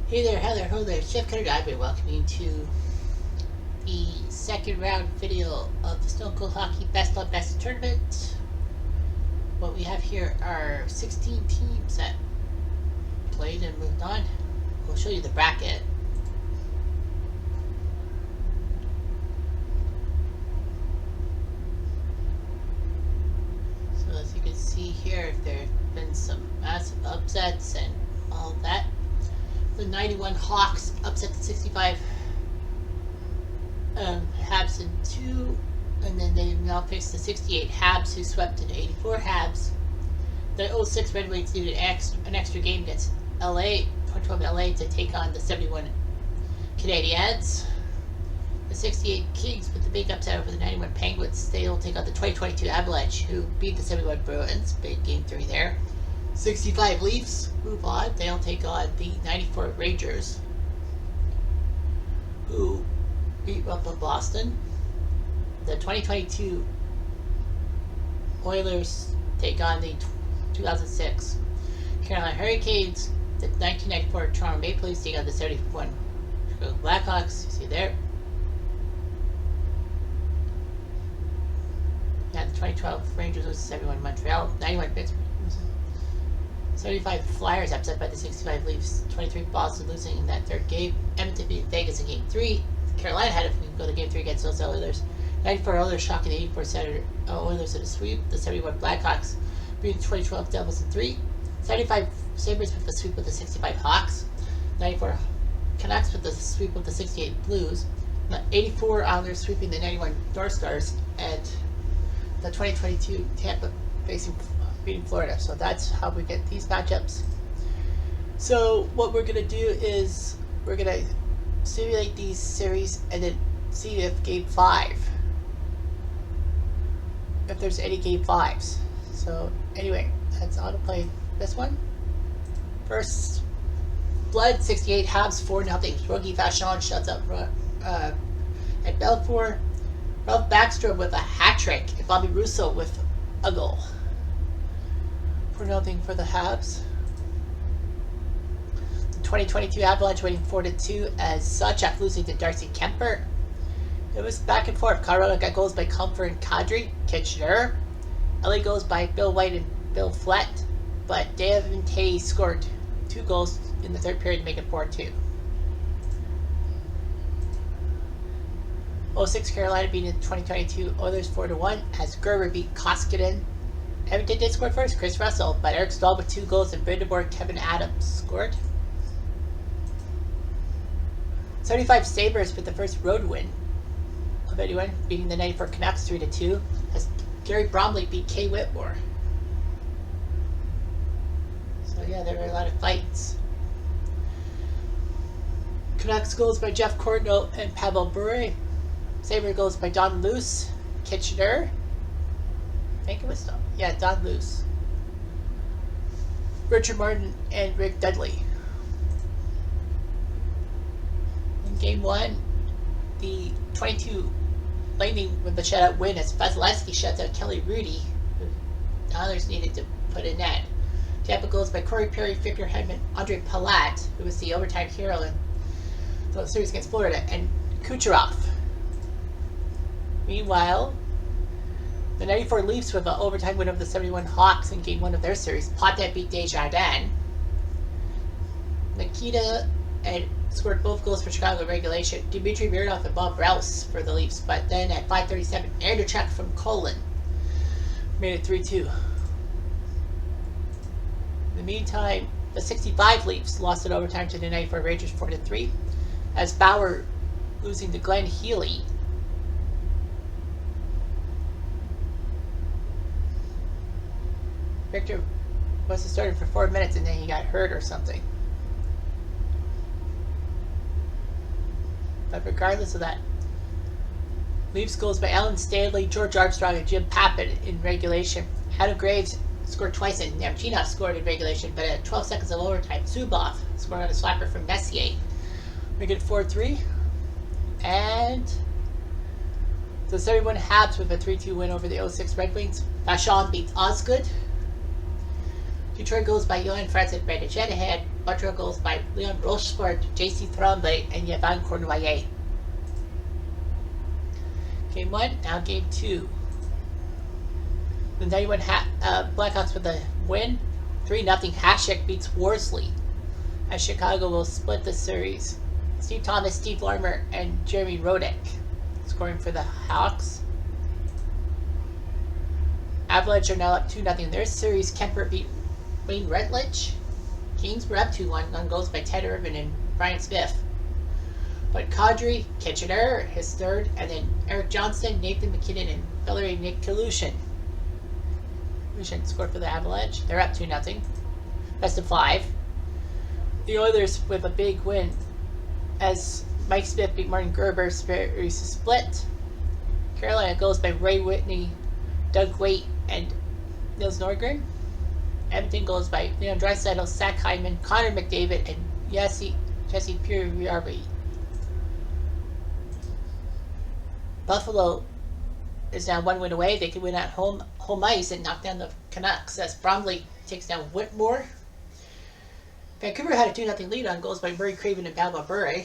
Hey there, hello there, Chef Cutter I've been welcoming to the second round video of the Stone Cold Hockey Best of Best tournament. What we have here are 16 teams that played and moved on. We'll show you the bracket. So as you can see here, there have been some massive upsets and all that. The 91 Hawks upset the 65 Habs in 2, and then they now face the 68 Habs, who swept in 84 Habs. The 06 Red Wings needed an extra game against LA, 2012 LA, to take on the 71 Canadiens. The 68 Kings with the big upset over the 91 Penguins. They will take on the 2022 Avalanche, who beat the 71 Bruins. Big game 3 there. 65 Leafs move on. They'll take on the 94 Rangers, who beat up on Boston. The 2022 Oilers take on the 2006 Carolina Hurricanes. The 1994 Toronto Maple Leafs take on the 71 Chicago Blackhawks. You see there. Yeah, the 2012 Rangers was 71 Montreal. 91 Pittsburgh. 75 Flyers upset by the 65 Leafs. 23 Boston losing in that third game. Edmonton beat Vegas in game 3. Carolina had if we can go to game 3 against those Oilers. 94 Oilers shocking the 84 Oilers in a sweep. The 71 Blackhawks beat the 2012 Devils in 3. 75 Sabres with the sweep with the 65 Hawks. 94 Canucks with the sweep of the 68 Blues. The 84 Islanders sweeping the 91 North Stars. And the 2022 Tampa beating Florida. So that's how we get these matchups. So what we're going to do is we're going to simulate these series and then see if game 5, if there's any game 5s. So anyway, that's how to play this one. First blood, 68 Habs 4-0. Rogie Vachon shuts up at Belfort. Ralph Backstrom with a hat trick, and Bobby Russo with a goal. 4-0 for the Habs. The 2022 Avalanche winning 4-2 as Sawchuk losing to Darcy Kemper. It was back and forth. Colorado got goals by Comfort and Kadri. Kitchener. LA goes by Bill White and Bill Flett. But Devin Tay scored 2 goals in the third period to make it 4-2. 06 Carolina beating the 2022 Oilers 4-1 as Gerber beat Koskinen. Edmonton did score first, Chris Russell, but Eric Stahl with 2 goals and Brandenburg Kevin Adams scored. 75 Sabres with the first road win of anyone, beating the 94 Canucks 3-2 as Gary Bromley beat Kay Whitmore. So yeah, there were a lot of fights. Canucks goals by Jeff Courtnall and Pavel Bure. Sabre goals by Don Luce, Kitchener. I think it was Don. Yeah, Don Luce. Richard Martin and Rick Dudley. In game 1, the 22 Lightning with the shutout win as Vasilevsky shuts out Kelly Rudy, who the Oilers needed to put in net. Tampa goals by Corey Perry, Victor Hedman, Andre Palat, who was the overtime hero in the series against Florida, and Kucherov. Meanwhile, the 94 Leafs with an overtime win over the 71 Hawks in game 1 of their series. Potvin beat Desjardins. Nikita and scored both goals for Chicago in regulation. Dmitry Mironov and Bob Rouse for the Leafs. But then at 5:37, Andrechuk from Colin made it 3-2. In the meantime, the 65 Leafs lost in overtime to the 94 Rangers 4-3. As Bauer losing to Glenn Healy. Victor must have started for 4 minutes and then he got hurt or something. But regardless of that, Leafs goals by Alan Stanley, George Armstrong, and Jim Pappen in regulation. Adam Graves scored twice and Nemchina scored in regulation, but at 12 seconds of overtime, Zubov scored on a slapper from Messier. We get 4-3. And the 71 Habs with a 3-2 win over the 06 Red Wings. Vachon beats Osgood. Detroit goes by Johan Franz and Brandon Shanahan. Montreal goes by Leon Rochefort, JC Tremblay, and Yvan Cournoyer. Game 1, now game 2. The 91 Blackhawks with a win. 3-0. Hasek beats Worsley, as Chicago will split the series. Steve Thomas, Steve Larmer, and Jeremy Rodek scoring for the Hawks. Avalanche are now up 2-0. Their series, Kemper beat Wayne Rutledge. Kings were up 2-1 on goals by Ted Irvin and Brian Smith. But Kadri, Kitchener, his third, and then Eric Johnson, Nathan McKinnon, and Valery Nikilushin. Scored for the Avalanche. They're up 2-0. Best of 5. The Oilers with a big win as Mike Smith beat Martin Gerber. Series split. Carolina goes by Ray Whitney, Doug Waite, and Nils Nordgren. Edmonton goes by Leon Draisaitl, Zach Hyman, Connor McDavid, and Jesse Puriarvi. Buffalo is now 1 win away. They can win at home ice and knock down the Canucks as Bromley takes down Whitmore. Vancouver had a 2-0 lead on goals by Murray Craven and Balba Bure,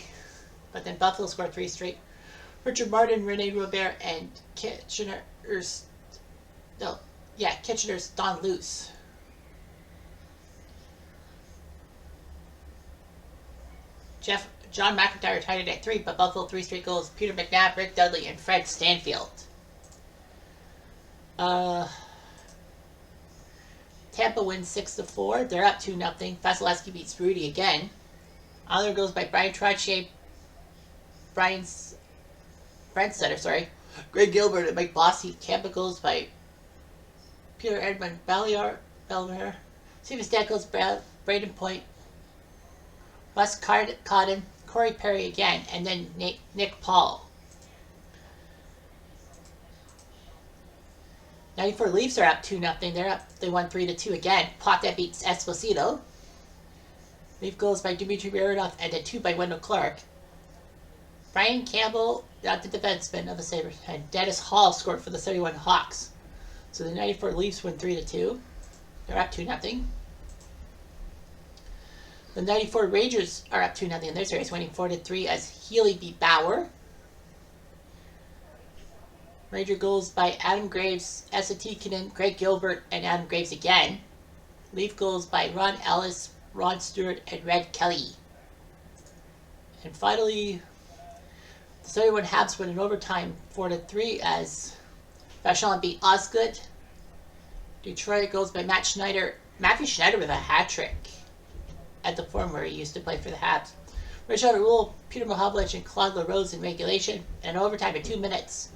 but then Buffalo scored 3 straight. Richard Martin, Rene Robert, and Kitchener's Don Luce. John McIntyre tied it at 3, but Buffalo 3 straight goals. Peter McNabb, Rick Dudley, and Fred Stanfield. Tampa wins 6-4. They're up 2-0. Vasilevsky beats Rudy again. Other goes by Brian Trottier, Brent Sutter, Greg Gilbert, and Mike Bossy. Tampa goes by Peter Edmund Bellier, Steven Stamkos, Braden Point, Russ Cotton, Corey Perry again, and then Nick Paul. 94 Leafs are up 2-0. They won 3-2 again. Potvin beats Esposito. Leaf goals by Dmitry Mironov and then 2 by Wendell Clark. Brian Campbell, the defenseman of the Sabres, and Dennis Hall scored for the 31 Hawks. So the 94 Leafs win 3-2. They're up 2-0. The 94 Rangers are up 2-0 in their series, winning 4-3 as Healy beat Bauer. Ranger goals by Adam Graves, Esa Tikkanen, Greg Gilbert, and Adam Graves again. Leaf goals by Ron Ellis, Ron Stewart, and Red Kelly. And finally, the 31 Habs win in overtime 4-3 as Vachon beat Osgood. Detroit goes by Matthew Schneider with a hat trick at the Forum where he used to play for the Habs. Richard Rule, Peter Mahovlich, and Claude LaRose in regulation, and overtime in 2 minutes.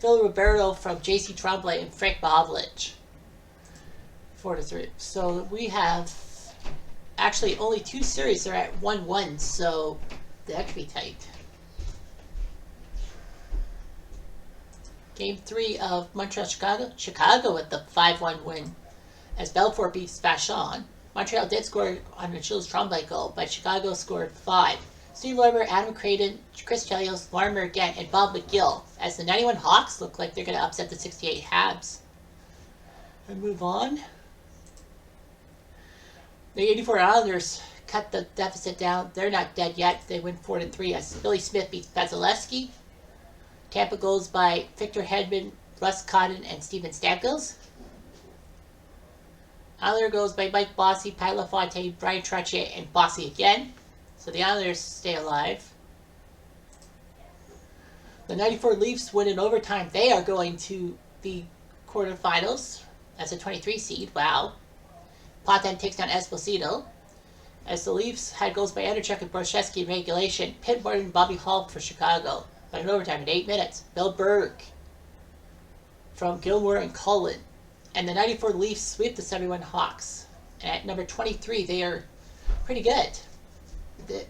Phil Roberto from JC Tremblay and Frank Mahovlich. 4-3. So we have actually only 2 series are at 1-1, so that could be tight. Game 3 of Montreal-Chicago. Chicago with the 5-1 win as Belfort beats Vachon. Montreal did score on a Jules Tremblay goal, but Chicago scored 5. Steve Larmer, Adam Creighton, Chris Chelios, Larmer again, and Bob McGill, as the 91 Hawks look like they're going to upset the 68 Habs. And move on. The 84 Islanders cut the deficit down. They're not dead yet. They win 4-3 as Billy Smith beats Vasilevsky. Tampa goes by Victor Hedman, Russ Cotton, and Steven Stamkos. Islander goes by Mike Bossy, Pat LaFontaine, Brian Trottier, and Bossy again. So the Islanders stay alive. The 94 Leafs win in overtime. They are going to the quarterfinals as a 23 seed. Wow. Potvin takes down Esposito. As the Leafs had goals by Anderchuk and Borcheski in regulation. Pitt Martin and Bobby Hall for Chicago. But in overtime in 8 minutes. Bill Berg from Gilmore and Cullen. And the 94 Leafs sweep the 71 Hawks. And at number 23, they are pretty good.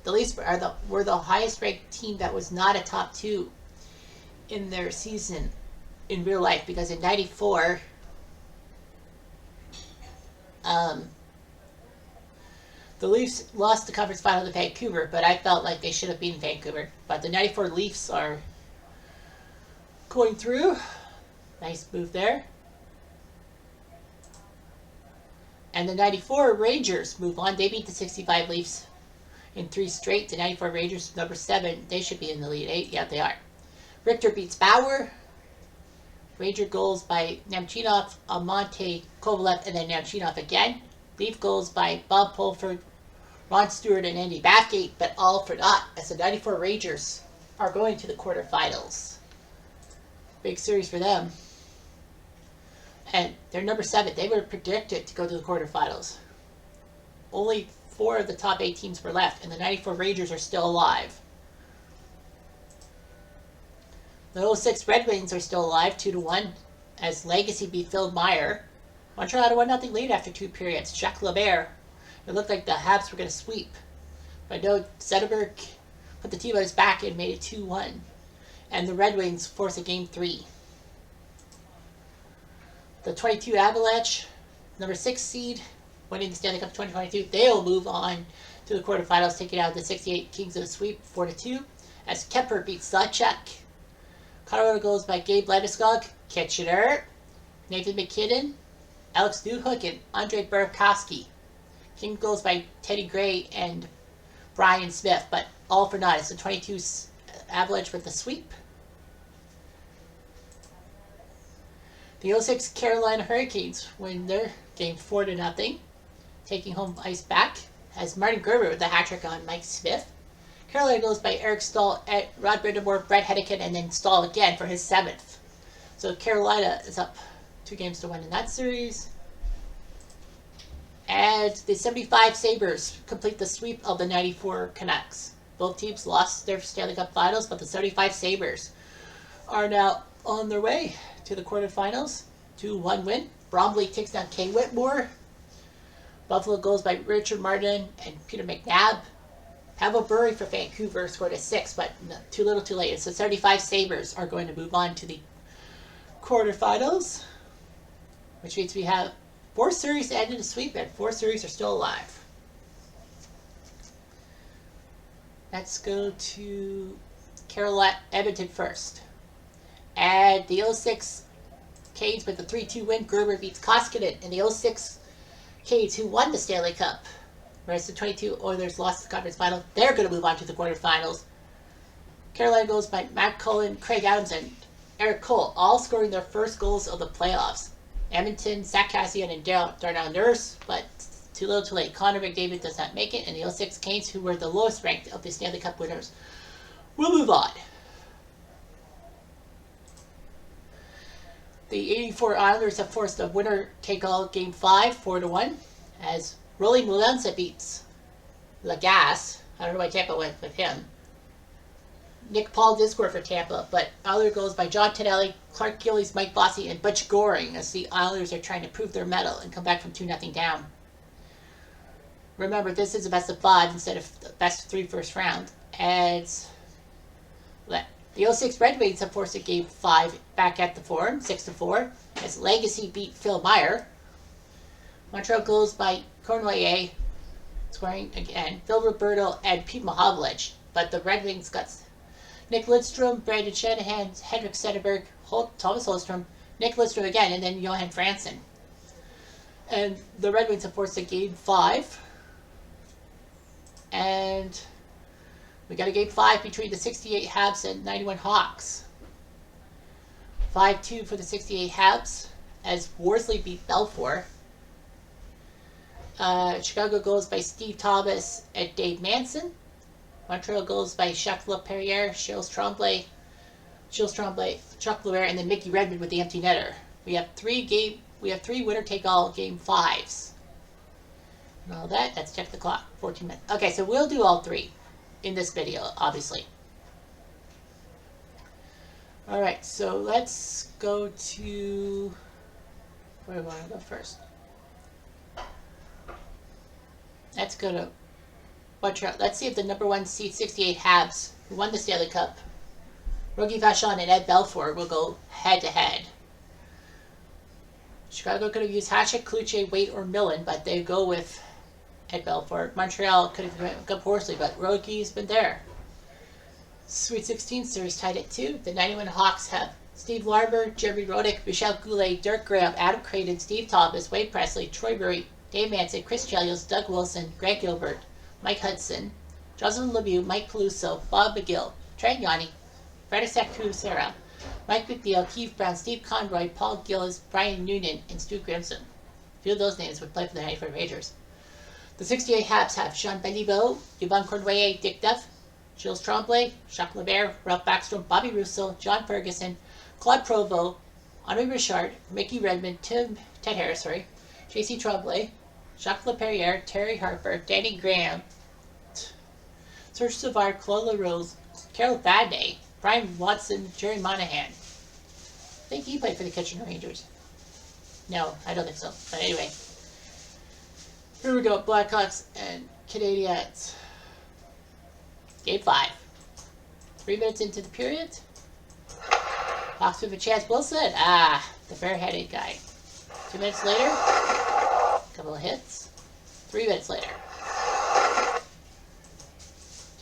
The Leafs were the highest ranked team that was not a top 2 in their season in real life, because in 94 the Leafs lost the conference final to Vancouver, but I felt like they should have beaten Vancouver. But the 94 Leafs are going through. Nice move there. And the 94 Rangers move on. They beat the 65 Leafs in 3 straight. The 94 Rangers, number 7, they should be in the lead 8. Yeah, they are. Richter beats Bauer. Ranger goals by Nemchinov, Almonte, Kovalev, and then Nemchinov again. Leaf goals by Bob Pulford, Ron Stewart, and Andy Bathgate, but all for naught as the 94 Rangers are going to the quarterfinals. Big series for them. And they're number 7. They were predicted to go to the quarterfinals. Only 4 of the top 8 teams were left, and the 94 Rangers are still alive. The 06 Red Wings are still alive, 2-1, as Legacy beat Phil Meyer. Montreal had a 1-0 lead after 2 periods. Jacques Lebert. It looked like the Habs were going to sweep. But no, Zetterberg put the team on his back and made it 2-1. And the Red Wings force a Game 3. The 22 Avalanche, number 6 seed, winning the Stanley Cup 2022. They'll move on to the quarterfinals, taking out the 68 Kings of the Sweep 4-2. As Kepler beats Zajac. Colorado goes by Gabe Landeskog, Kitchener, Nathan McKinnon, Alex Newhook, and Andre Burakovsky. King goes by Teddy Gray and Brian Smith, but all for naught. It's the 22 Avalanche with the sweep. The 06 Carolina Hurricanes win their game 4-0, taking home ice back, as Martin Gerber with the hat-trick on Mike Smith. Carolina goes by Eric Stahl, Rod Brindamore, Brett Hedican, and then Stahl again for his 7th. So Carolina is up 2-1 in that series. And the 75 Sabres complete the sweep of the 94 Canucks. Both teams lost their Stanley Cup finals, but the 75 Sabres are now on their way to the quarterfinals. 2-1 win. Bromley takes down Kay Whitmore. Buffalo goes by Richard Martin and Peter McNabb. Pavel Bury for Vancouver scored a 6, but too little too late. So 75 Sabres are going to move on to the quarterfinals, which means we have 4 series to end in a sweep, and 4 series are still alive. Let's go to Carolina, Edmonton first. And the 06 Canes with the 3-2 win. Gerber beats Koskinen, and the 06 Canes, who won the Stanley Cup, whereas the 22 Oilers lost the conference final. They're going to move on to the quarterfinals. Carolina goes by Matt Cullen, Craig Adams, and Eric Cole, all scoring their first goals of the playoffs. Edmonton, Zach Cassian, and Darnell Nurse, but too little too late. Connor McDavid does not make it, and the 06 Canes, who were the lowest ranked of the Stanley Cup winners, will move on. The 84 Islanders have forced a winner-take-all Game 5, 4-1, as Rolly Mulanza beats Lagasse. I don't know why Tampa went with him. Nick Paul did score for Tampa, but Islanders goes by John Tonelli, Clark Gillies, Mike Bossy, and Butch Goring, as the Islanders are trying to prove their mettle and come back from 2-0 down. Remember, this is a best of 5 instead of the best of 3 first round. And the 06 Red Wings have forced a Game 5 back at the Forum, 6-4, as Legacy beat Phil Meyer. Montreal goes by Cornoyer, scoring again, Phil Roberto, and Pete Mahovlich. But the Red Wings got Nick Lidstrom, Brandon Shanahan, Henrik Zetterberg, Thomas Holmstrom, Nick Lidstrom again, and then Johan Franzen. And the Red Wings have forced a Game 5. And we got a Game 5 between the 68 Habs and 91 Hawks. 5-2 for the 68 Habs, as Worsley beat Belfour. Chicago goes by Steve Thomas and Dave Manson. Montreal goes by Jacques Laperriere, Gilles Tremblay, Chuck Luer, and then Mickey Redmond with the empty netter. We have 3 winner-take-all Game 5s. And all that, let's check the clock. 14 minutes. Okay, so we'll do all 3 in this video, obviously. Alright, so let's go to... where do I want to go first? Let's go to Montreal. Let's see if the number 1 seed 68 Habs, who won the Stanley Cup, Rogie Vachon and Ed Belfour, will go head-to-head. Chicago could have used Hasek, Kluche, Waite, or Millen, but they go with Ed Belfour. Montreal could have gone Horsley, but Rogie's been there. Sweet 16 series tied at 2. The 91 Hawks have Steve Larber, Jeremy Roenick, Michel Goulet, Dirk Graham, Adam Creighton, Steve Thomas, Wade Presley, Troy Murray, Dave Manson, Chris Chelios, Doug Wilson, Greg Gilbert, Mike Hudson, Jocelyn Lemieux, Mike Peluso, Bob McGill, Trent Yanni, Frederick Sarah, Mike McNeil, Keith Brown, Steve Conroy, Paul Gillis, Brian Noonan, and Stu Grimson. A few of those names would play for the 94 Rangers. The 68 Habs have Sean Beliveau, Yvonne Cornway, Dick Duff, Gilles Tremblay, Jacques Lebert, Ralph Backstrom, Bobby Russo, John Ferguson, Claude Provost, Henri Richard, Mickey Redmond, Ted Harris, J.C. Tremblay, Jacques Leperrier, Terry Harper, Danny Graham, Serge Savard, Claude LaRose, Carol Vadney, Brian Watson, Jerry Monahan. I think he played for the Kitchener Rangers. No, I don't think so. But anyway. Here we go. Blackhawks and Canadiens. Game 5. 3 minutes into the period. Hawks with a chance. Wilson. The bare-headed guy. 2 minutes later. Couple of hits. 3 minutes later.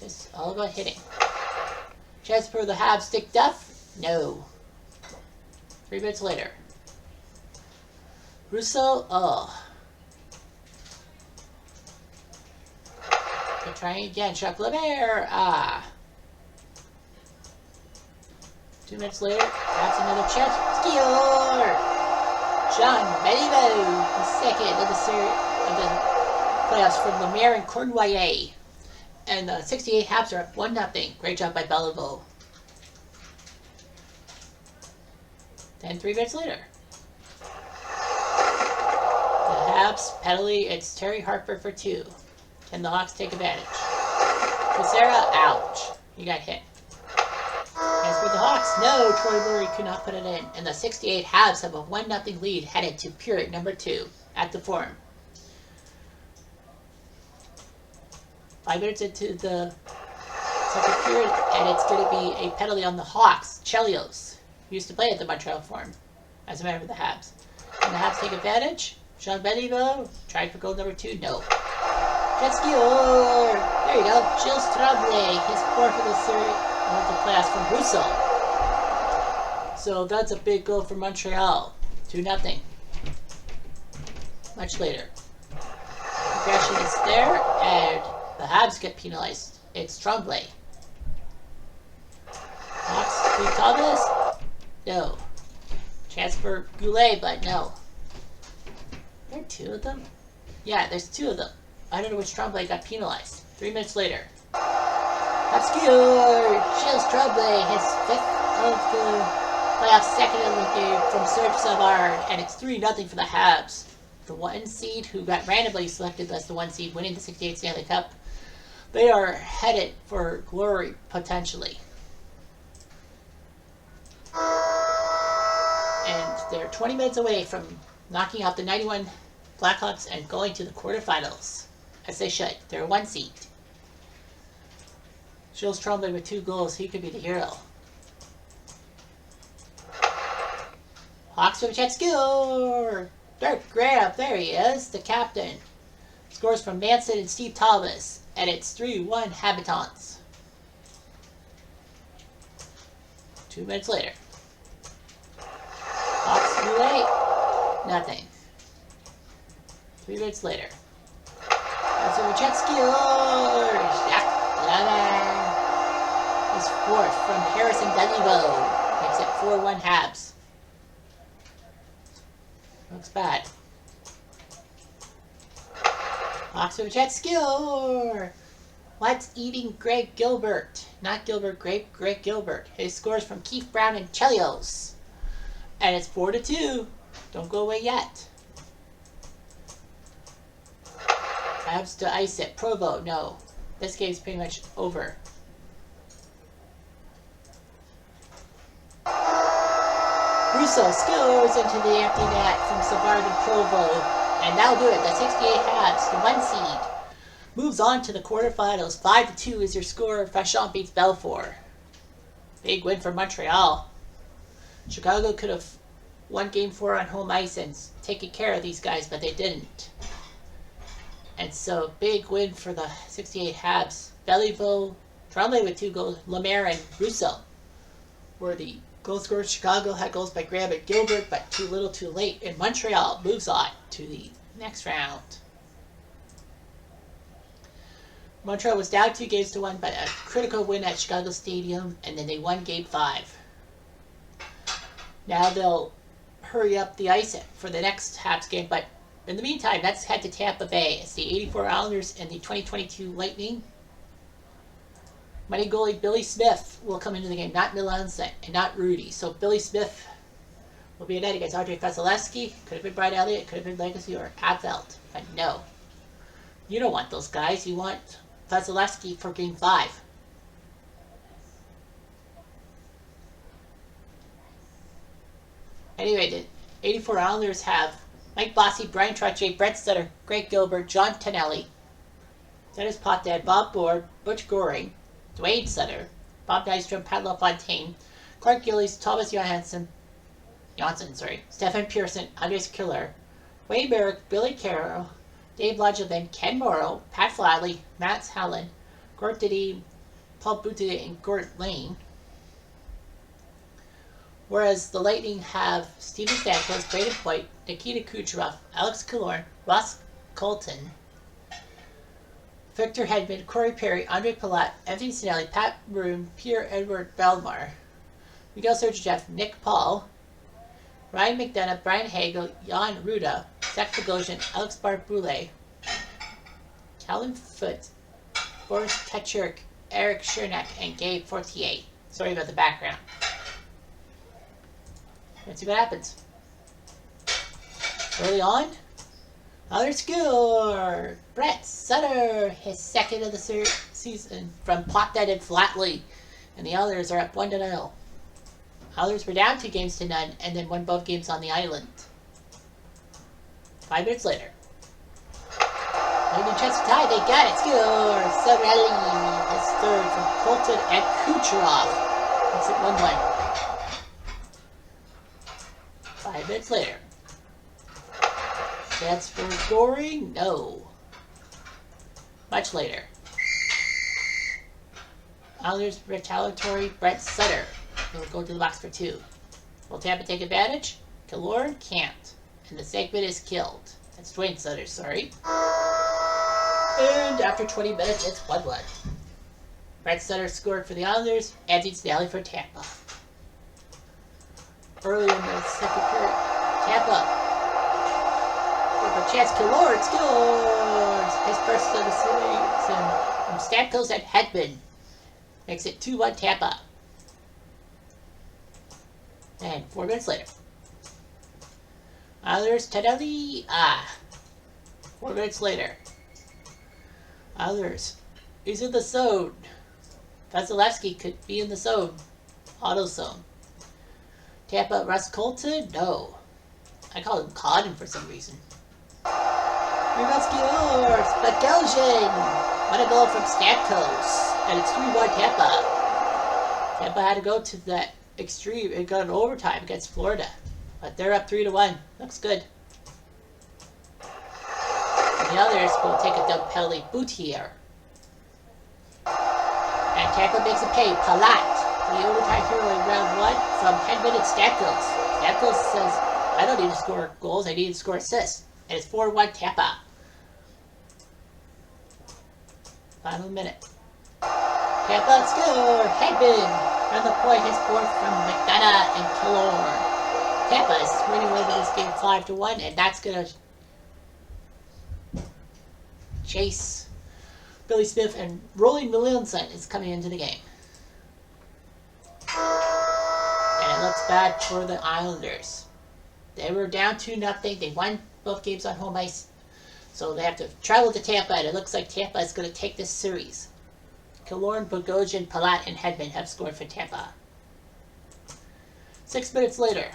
Just all about hitting. Chance for the Habs. Dick Duff? No. 3 minutes later. Russo? Oh. They're trying again. Jacques Lebert? 2 minutes later. That's another chance. Skior! Jean Beliveau, the second of the series of the playoffs from Lemaire and Cournoyer. And the 68 Habs are up 1-0. Great job by Beliveau. Then 3 minutes later. The Habs penalty. It's Terry Harper for 2. Can the Hawks take advantage? Kucera, ouch. He got hit. As for the Hawks, no, Troy Murray could not put it in. And the 68 Habs have a 1-0 lead headed to period number 2 at the Forum. 5 minutes into the second period, and it's going to be a penalty on the Hawks. Chelios, who used to play at the Montreal Forum as a member of the Habs. And the Habs take advantage. Jean Beliveau tried for goal number 2, no. Skior! There you go. Gilles Tremblay, his 4th of the series of the playoffs from Russo. So that's a big goal for Montreal. 2-0. Much later. Aggression is there, and the Habs get penalized. It's Tremblay. Hawks beat Thomas? No. Chance for Goulet, but no. Are there 2 of them? Yeah, there's 2 of them. I don't know which Tremblay got penalized. 3 minutes later. Obscure! Gilles Tremblay, his 5th of the playoffs, 2nd of the game from Serge Savard, and it's 3-0 for the Habs. The 1 seed, who got randomly selected as the 1 seed, winning the 68 Stanley Cup. They are headed for glory, potentially. And they're 20 minutes away from knocking out the 91 Blackhawks and going to the quarterfinals. As they should. They're a 1 seed. Gilles Tremblay with 2 goals. He could be the hero. Hawks with a chance. Score! Dirk Graham. There he is. The captain. Scores from Manson and Steve Thomas. And it's 3-1 Habitants. 2 minutes later. Hawks Goulet. Nothing. 3 minutes later. So Skior! Jacques Lebert. His 4th from Harrison Beliveau. Makes it 4-1 Habs. Looks bad. Hawks with a chance. Skior! What's eating Greg Gilbert? Not Gilbert Grape, Greg Gilbert. His scores from Keith Brown and Chelios. And it's 4-2. Don't go away yet. Habs to ice it. Provo, no. This game's pretty much over. Russo scores into the empty net from Savard and Provo. And that'll do it. The 68 Habs, the 1 seed, moves on to the quarterfinals. 5-2 is your score. Vachon beats Belfort. Big win for Montreal. Chicago could have won Game 4 on home ice and taken care of these guys, but they didn't. And so, big win for the 68 Habs. Beliveau, Tremblay with 2 goals. Lemaire and Russo were the goal scorers. Chicago had goals by Graham and Gilbert, but too little too late. And Montreal moves on to the Next round. Montreal was down 2-1, but a critical win at Chicago Stadium, and then they won Game 5. Now they'll hurry up the ice for the next Habs game, but in the meantime, let's head to Tampa Bay. It's the 84 Islanders and the 2022 Lightning. Mighty goalie Billy Smith will come into the game, not Milanza and not Rudy. So Billy Smith will be a net against Andrei Vasilevsky. Could have been Brian Elliott, could have been Legacy or Abfeld, but no. You don't want those guys. You want Vasilevsky for Game 5. Anyway, the 84 Islanders have Mike Bossy, Brian Trottier, Brett Sutter, Greg Gilbert, John Tonelli, Dennis Potvin, Bob Board, Butch Goring, Dwayne Sutter, Bob Nystrom, Pat LaFontaine, Clark Gillies, Thomas Johansson, Stefan Pearson, Andres Killer, Wayne Merrick, Billy Carroll, Dave Lodgevin, Ken Morrow, Pat Fladley, Matt Hallen, Gort Diddy, Paul Boutte, and Gort Lane. Whereas the Lightning have Steven Stamkos, Braden Point, Nikita Kucherov, Alex Killorn, Ross Colton, Victor Hedman, Corey Perry, Andre Palat, Anthony Sinelli, Pat Maroon, Pierre-Edouard Bellemare, Miguel Sergachev, Nick Paul, Ryan McDonough, Brian Hagel, Jan Ruda, Zach Bogosian, Alex Barboulay, Calvin Foote, Boris Petchuk, Eric Chernak, and Gabe Fortier. Sorry about the background. Let's see what happens. Early on, another score. Brett Sutter, his second of the season from Potvin and Flatley. And the others are up 1-0. Others were down 2-0 and then won both games on the island. 5 minutes later. Lightning chance to tie, they got it. Score! Sorelli, his third from Colton and Kucherov. Makes it 1-1. 5 minutes later. Chance for scoring? No. Much later. Islanders retaliatory Brett Sutter will go to the box for 2. Will Tampa take advantage? Killorn can't. And the segment is killed. That's Dwayne Sutter, sorry. And after 20 minutes, it's 1-1. Brett Sutter scored for the Islanders. Anthony Stanley for Tampa. Early in the second period, Tampa with a chance. Killorn scores his first of the season from Stamkos and Hedman. Makes it 2-1 Tampa. And 4 minutes later, Islanders Tonelli. 4 minutes later, Islanders is in the zone. Vasilevsky could be in the zone. Auto zone. Tampa, Russ Colton? No. I call him Cotton for some reason. Rebound scores! Bageljian! What a goal from Stamkos. And it's 3-1 Tampa. Tampa had to go to that extreme and got an overtime against Florida. But they're up 3-1. Looks good. And the others will take a dump penalty. Boutier. And Tampa makes it pay. Palat. The overtime hero in round 1 from Hedman and Stamkos. Stamkos says, I don't need to score goals, I need to score assists. And it's 4-1 Tampa. Final minute. Tampa score! Hedman on the point, his fourth from McDonough and Killorn. Tampa is winning over this game 5-1, and that's going to chase Billy Smith, and Rolly Melanson is coming into the game. And it looks bad for the Islanders. They were down 2-0. They won both games on home ice. So they have to travel to Tampa, and it looks like Tampa is going to take this series. Killorn, Bogosian, Palat, and Hedman have scored for Tampa. 6 minutes later.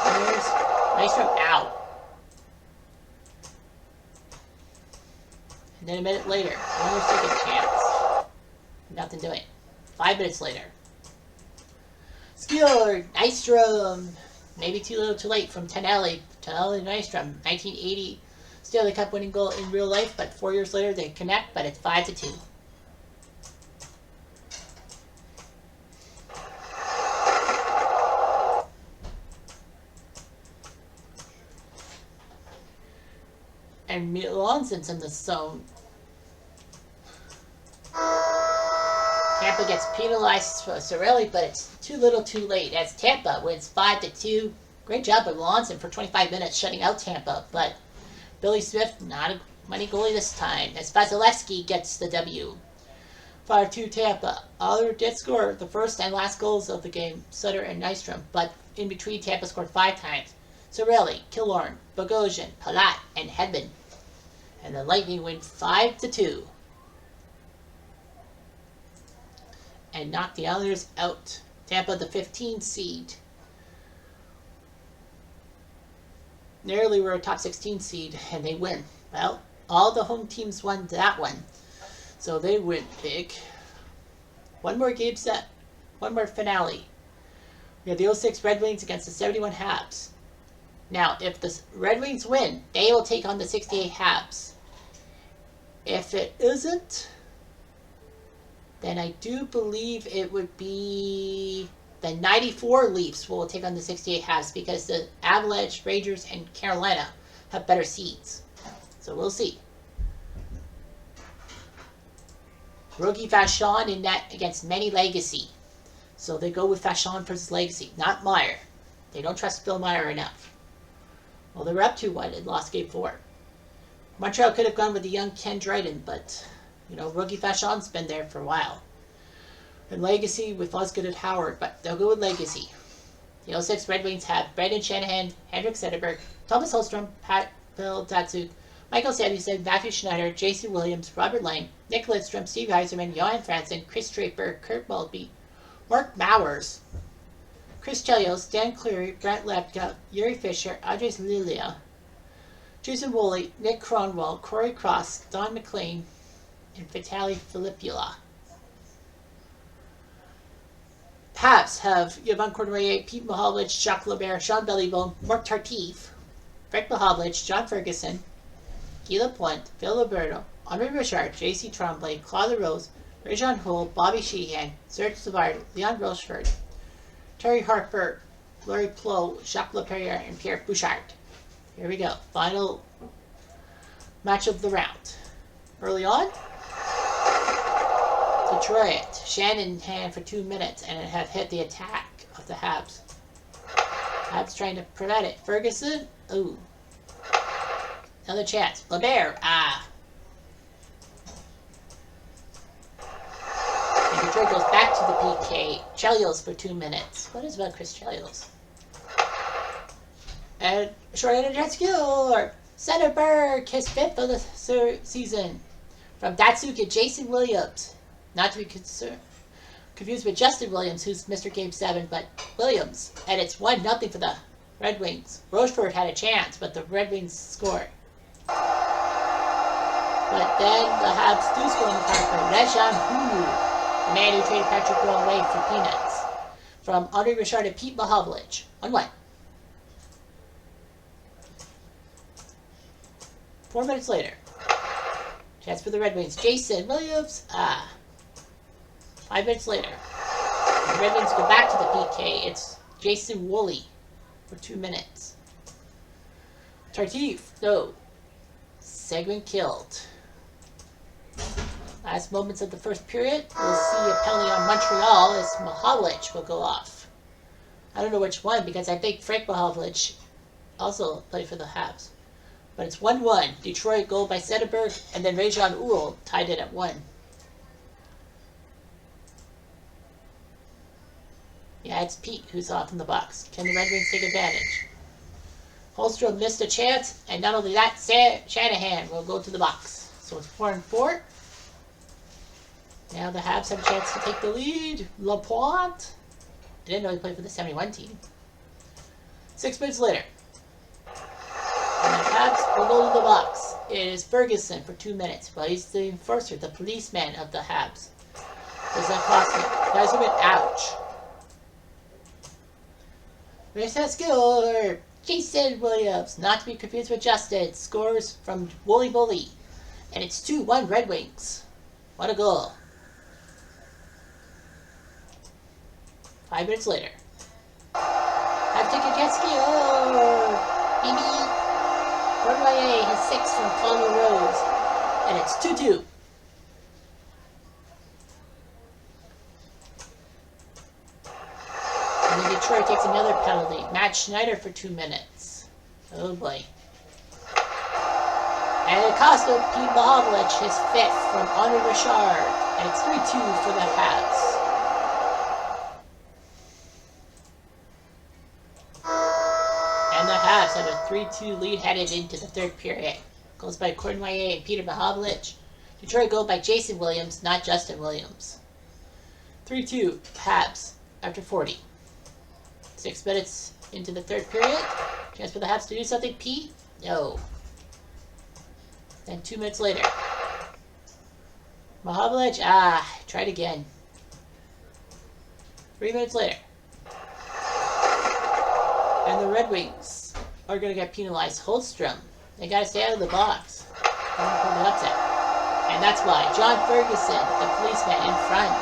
There's Nystrom out. And then a minute later, Islanders take a chance. Nothing doing. 5 minutes later. Scored! Nystrom! Maybe too little too late from Tonelli. Tonelli and Nystrom. 1980 Stanley Cup winning goal in real life, but 4 years later they connect, but it's 5-2. And Milanson's in the zone. Tampa gets penalized for Cirelli, but it's too little too late as Tampa wins 5-2. Great job by Melanson for 25 minutes shutting out Tampa, but Billy Smith, not a money goalie this time, as Vasilevsky gets the W. 5-2 Tampa. Oliver did score the first and last goals of the game, Sutter and Nystrom, but in between Tampa scored 5 times. Cirelli, Killorn, Bogosian, Palat, and Hedman. And the Lightning win 5-2. And knock the Islanders out. Tampa, the 15 seed. Narrowly were a top 16 seed, and they win. Well, all the home teams won that one. So they win big. One more game set. One more finale. We have the 06 Red Wings against the 71 Habs. Now, if the Red Wings win, they will take on the 68 Habs. If it isn't, then I do believe it would be the 94 Leafs will take on the 68 Habs because the Avalanche, Rangers, and Carolina have better seeds. So we'll see. Rookie Vachon in net against Manny Legacy. So they go with Vachon versus Legacy, not Meyer. They don't trust Bill Meyer enough. Well, they were up 2-1 and lost game 4. Montreal could have gone with the young Ken Dryden, but, you know, Rookie Vachon's been there for a while. And Legacy with Osgood and Howard, but they'll go with Legacy. The 06 Red Wings have Brendan Shanahan, Henrik Zetterberg, Thomas Holmstrom, Pavel Datsyuk, Michael Samuelson, Matthew Schneider, J.C. Williams, Robert Lang, Nick Lidstrom, Steve Yzerman, Johan Franzen, Chris Draper, Kurt Maltby, Mark Mowers, Chris Chelios, Dan Cleary, Brent Lepka, Yuri Fisher, Andres Lilia, Jason Woolley, Nick Cronwell, Corey Cross, Don McLean, and Vitaly Filipula. Habs have Yvonne Cournoyer, Pete Mahovlich, Jacques Lebert, Sean Bellybone, Mark Tartif, Frank Mahovlich, John Ferguson, Guy Lapointe, Phil Roberto, Andre Richard, J.C. Tremblay, Claude LaRose, Rajon Hull, Bobby Sheehan, Serge Savard, Leon Rochefort, Terry Harper, Larry Plow, Jacques Laperriere, and Pierre Bouchard. Here we go. Final match of the round. Early on, Detroit. Shannon hand for 2 minutes and it have hit the attack of the Habs. Habs trying to prevent it. Ferguson. Ooh. Another chance. Lebert. Ah. And Detroit goes back to the PK. Chelios for 2 minutes. What is about Chris Chelios? And short-handed jet skill. Zetterberg, his 5th of the season. From Datsyuk and Jason Williams. Not to be confused with Justin Williams, who's Mr. Game 7, but Williams. And it's 1-0 for the Red Wings. Rochefort had a chance, but the Red Wings scored. But then the Habs do score in the power play. Rajon Hull, the man who traded Patrick Roy away for peanuts. From Andre Richard and Pete Mahovlich. 1-1. 4 minutes later. Chance for the Red Wings. Jason Williams. 5 minutes later. The Red Wings go back to the PK. It's Jason Woolley for 2 minutes. Tartif. No. Segment killed. Last moments of the first period. We'll see a penalty on Montreal as Mahovlich will go off. I don't know which one because I think Frank Mahovlich also played for the Habs. But it's 1-1. Detroit goal by Zetterberg, and then Rajon Hull tied it at 1. Yeah, it's Pete who's off in the box. Can the Red Wings take advantage? Holmstrom missed a chance, and not only that, Shanahan will go to the box. So it's 4-4. Now the Habs have a chance to take the lead. Lapointe. I didn't know he played for the 71 team. 6 minutes later. And the Habs will go to the box. It is Ferguson for 2 minutes. Well, he's the enforcer, the policeman of the Habs. Does that cost me? Guys, a bit ouch. Where's that score? Jason Williams, not to be confused with Justin, scores from Wooly Bully. And it's 2-1 Red Wings. What a goal. 5 minutes later. I've taken jet ski. Oh, baby. Cornwall has 6 from Colonial Rose, and it's 2-2. And then Detroit takes another penalty. Matt Schneider for 2 minutes. Oh boy. And it cost Pete Mahovlich his 5th from Andre Richard, and it's 3-2 for the Habs. And the Habs have a 3-2 lead headed into the 3rd period. Goals by Cornwall and Peter Mahovlich. Detroit goal by Jason Williams, not Justin Williams. 3-2 Habs after 40. 6 minutes into the 3rd period. Chance for the Habs to do something, Pete? No. Then 2 minutes later. Mahovlich, tried again. 3 minutes later. And the Red Wings are going to get penalized. Holmstrom, they got to stay out of the box. Don't pull the upset. And that's why John Ferguson, the policeman in front,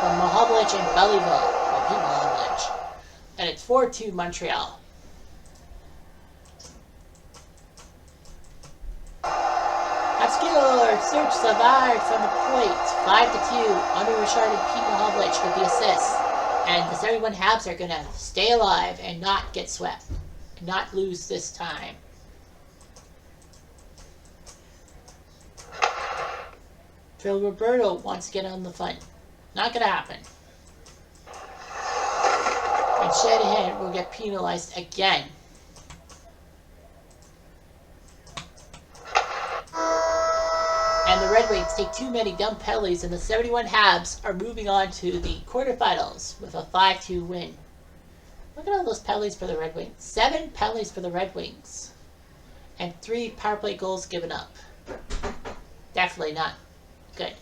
from Mahovlich and Belleville. Well, Pete Mahovlich. And it's 4-2 Montreal. Obscure, Serge Savard from the point. 5-2. Andre Richard and Pete Mahovlich with the assists. And the 71 Habs are going to stay alive and not get swept. Not lose this time. Phil Roberto wants to get on the fun. Not going to happen. And Shanahan will get penalized again. And the Red Wings take too many dumb penalties, and the 71 Habs are moving on to the quarterfinals with a 5-2 win. Look at all those penalties for the Red Wings. 7 penalties for the Red Wings. And 3 power play goals given up. Definitely not good.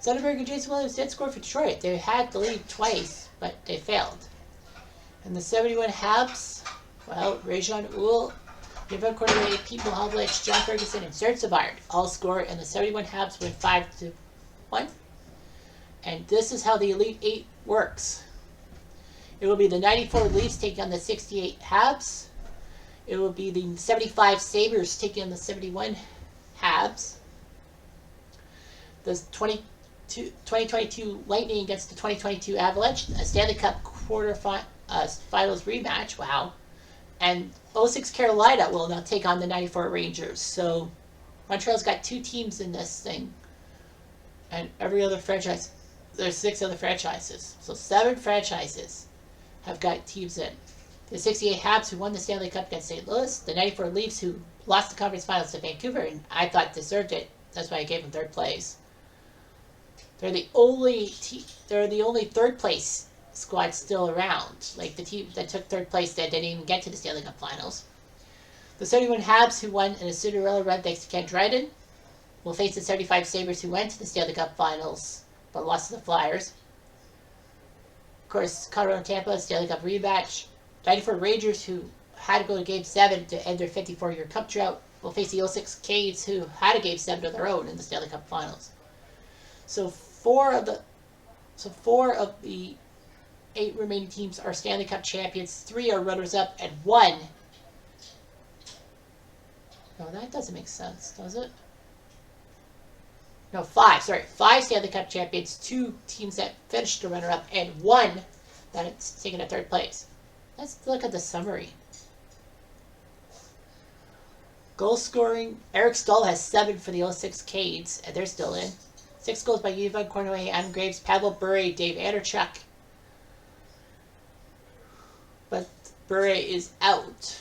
Soderberg and Jason Williams did score for Detroit. They had the lead twice, but they failed. And the 71 Habs, well, Rajon Uhl, Yvan Cornwall, Pete Mahovlich, John Ferguson, and Serge Savard all score, and the 71 Habs win 5-1. And this is how the Elite 8 works. It will be the 94 Leafs taking on the 68 Habs. It will be the 75 Sabres taking on the 71 Habs. The 2022 Lightning against the 2022 Avalanche, a Stanley Cup finals rematch. Wow. And 06 Carolina will now take on the 94 Rangers. So Montreal's got 2 teams in this thing. And every other franchise, there's 6 other franchises. So 7 franchises have got teams in. The 68 Habs, who won the Stanley Cup against St. Louis. The 94 Leafs, who lost the conference finals to Vancouver, and I thought deserved it. That's why I gave them 3rd place. They're the only 3rd place squad still around. Like the team that took 3rd place that didn't even get to the Stanley Cup Finals. The 71 Habs, who won in a Cinderella run thanks to Ken Dryden, will face the 75 Sabres, who went to the Stanley Cup Finals but lost to the Flyers. Of course, Colorado and Tampa, Stanley Cup rematch. 94 Rangers, who had to go to Game 7 to end their 54-year Cup drought, will face the 06 Canes, who had a Game 7 of their own in the Stanley Cup Finals. So 4 of the 8 remaining teams are Stanley Cup champions. 3 are runners-up, and 1... No, that doesn't make sense, does it? No, 5. Sorry, 5 Stanley Cup champions, 2 teams that finished the runner-up, and 1 that's taking a 3rd place. Let's look at the summary. Goal scoring, Eric Staal has 7 for the 06 Canes, and they're still in. 6 goals by Yvan Cornwall, Adam Graves, Pavel Bure, Dave Anderchuk. But Bure is out.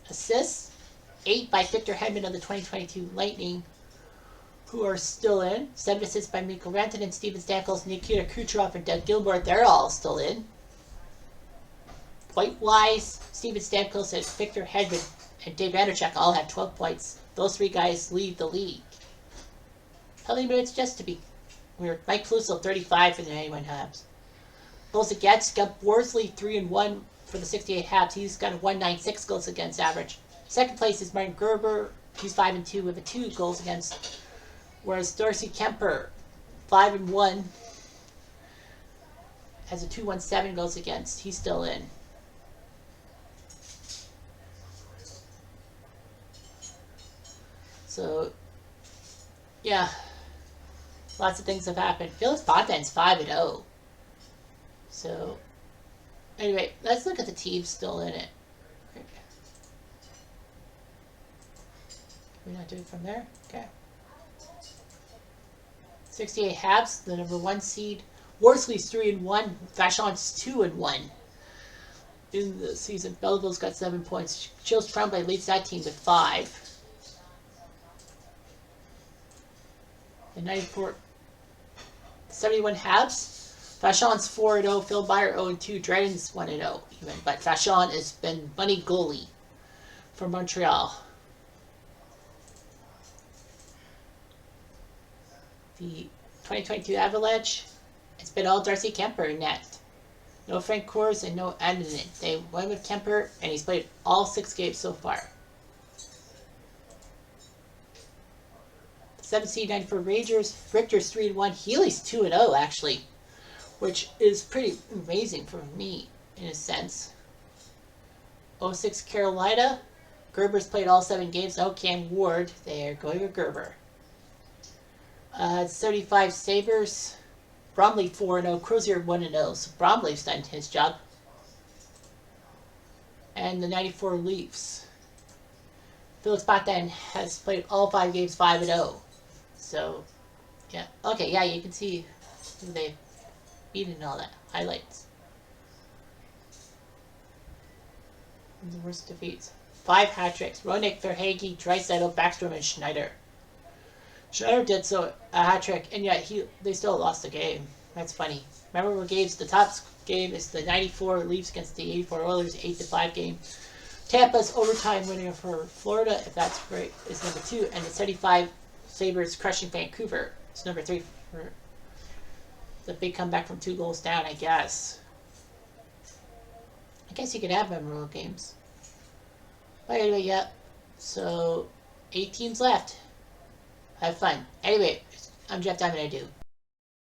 Assists, 8 by Victor Hedman of the 2022 Lightning, who are still in. 7 assists by Mikko Rantanen, Steven Stamkos, Nikita Kucherov, and Doug Gilmour. They're all still in. Point-wise, Steven Stamkos and Victor Hedman and Dave Anderchuk all have 12 points. Those 3 guys lead the league. Penalty minutes just to be weird. Mike Plusso, 35 for the 91 Habs. Goals against, got Worsley 3-1 for the 68 Habs. He's got a 1.96 goals against average. 2nd place is Martin Gerber. He's 5-2 with a 2 goals against. Whereas Darcy Kemper, 5-1, has a 2.17 goals against. He's still in. So, yeah. Lots of things have happened. Felix Pontin's 5-0. So, anyway, let's look at the teams still in it. Can we not do it from there? Okay. 68 Habs, the number 1 seed. Worsley's 3-1. Vachon's 2-1 in the season. Belleville's got 7 points. Chills Tremblay leads that team with 5. The 94, 71 Habs. Vachon's 4-0. Phil Byer 0-2. Dragons 1-0 even. But Vachon has been money goalie for Montreal. The 2022 Avalanche, it's been all Darcy Kemper in net. No Frank Coors and no Anderson. They went with Kemper, and he's played all 6 games so far. 1794 Rangers, Richter's 3-1. Healy's 2-0 actually, which is pretty amazing for me in a sense. 06 Carolina, Gerber's played all 7 games. No Cam Ward. They're going with Gerber. 75 Sabres, Bromley 4-0, Crozier 1-0. So Bromley's done his job. And the 94 Leafs, Felix Pontin has played all 5 games 5-0. So, yeah. Okay, yeah, you can see who they beat and all that. Highlights. And the worst defeats. 5 hat tricks. Roenick, Verhaeghe, Draisaitl, Backstrom, and Schneider. Schneider did so a hat trick, and yet they still lost the game. That's funny. Memorable games. The top game is the 94 Leafs against the 84 Oilers, 8-5 game. Tampa's overtime winner for Florida, if that's right, is number 2, and the 75 Sabres crushing Vancouver is number 3 for the big comeback from 2 goals down, I guess. I guess you could have memorable games. But anyway, yeah. So, 8 teams left. Have fun. Anyway, I'm Jeff Diamond. I do.